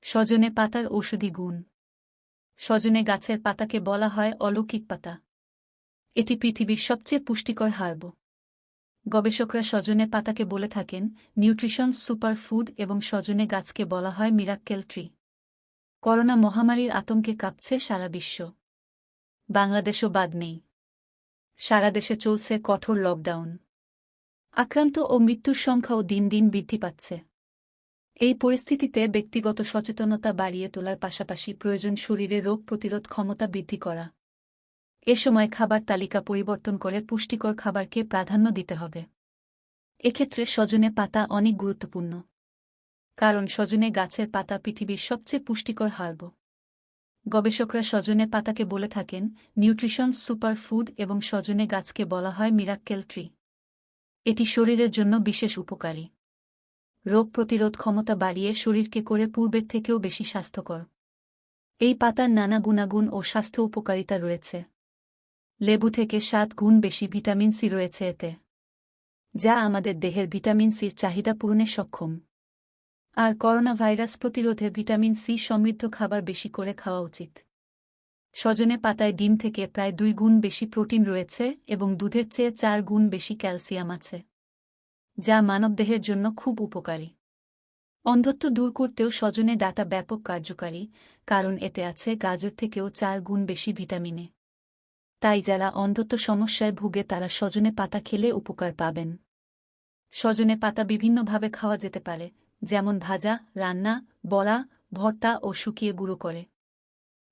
সজনে পাতার ঔষধি গুণ। সজনে গাছের পাতাকে বলা হয় অলৌকিক পাতা। এটি পৃথিবীর সবচেয়ে পুষ্টিকর হার্ব। গবেষকরা সজনে পাতাকে বলে থাকেন নিউট্রিশন সুপার ফুড এবং সজনে গাছকে বলা হয় মিরাক্কেল ট্রি। করোনা মহামারীর আতঙ্কে কাঁপছে সারা বিশ্ব। বাংলাদেশও বাদ নেই। সারা দেশে চলছে কঠোর লকডাউন। আক্রান্ত ও মৃত্যুর সংখ্যাও দিন দিন বৃদ্ধি পাচ্ছে। এই পরিস্থিতিতে ব্যক্তিগত সচেতনতা বাড়িয়ে তোলার পাশাপাশি প্রয়োজন শরীরে রোগ প্রতিরোধ ক্ষমতা বৃদ্ধি করা। এ সময় খাবার তালিকা পরিবর্তন করে পুষ্টিকর খাবারকে প্রাধান্য দিতে হবে। এক্ষেত্রে সজনে পাতা অনেক গুরুত্বপূর্ণ। কারণ সজনে গাছের পাতা পৃথিবীর সবচেয়ে পুষ্টিকর হার্ব। গবেষকরা সজনে পাতাকে বলে থাকেন নিউট্রিশন সুপার ফুড এবং সজনে গাছকে বলা হয় মিরাক্কেল ট্রি। এটি শরীরের জন্য বিশেষ উপকারী। রোগ প্রতিরোধ ক্ষমতা বাড়িয়ে শরীরকে করে পূর্বের থেকেও বেশি স্বাস্থ্যকর। এই পাতার নানা গুণাগুণ ও স্বাস্থ্য উপকারিতা রয়েছে। লেবু থেকে 7 গুণ বেশি ভিটামিন সি রয়েছে এতে, যা আমাদের দেহের ভিটামিন সির চাহিদা পূরণে সক্ষম। আর করোনা ভাইরাস প্রতিরোধে ভিটামিন সি সমৃদ্ধ খাবার বেশি করে খাওয়া উচিত। সজনে পাতায় ডিম থেকে প্রায় 2 গুণ বেশি প্রোটিন রয়েছে এবং দুধের চেয়ে 4 গুণ বেশি ক্যালসিয়াম আছে, যা মানবদেহের জন্য খুব উপকারী। অন্ধত্ব দূর করতেও সজনে ডাঁটা ব্যাপক কার্যকারী, কারণ এতে আছে গাজর থেকেও 4 গুণ বেশি ভিটামিন এ। তাই যারা অন্ধত্ব সমস্যায় ভুগে তারা সজনে পাতা খেলে উপকার পাবেন। সজনে পাতা বিভিন্নভাবে খাওয়া যেতে পারে, যেমন ভাজা, রান্না, বড়া, ভর্তা ও শুকিয়ে গুঁড়ো করে।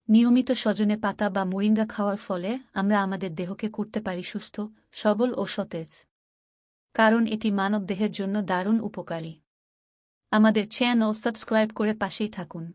নিয়মিত সজনে পাতা বা মোরিঙ্গা খাওয়ার ফলে আমরা আমাদের দেহকে করতে পারি সুস্থ, সবল ও সতেজ। কারণ এটি মানবদেহের জন্য দারুণ উপকারী। আমাদের চ্যানেল সাবস্ক্রাইব করে পাশেই থাকুন।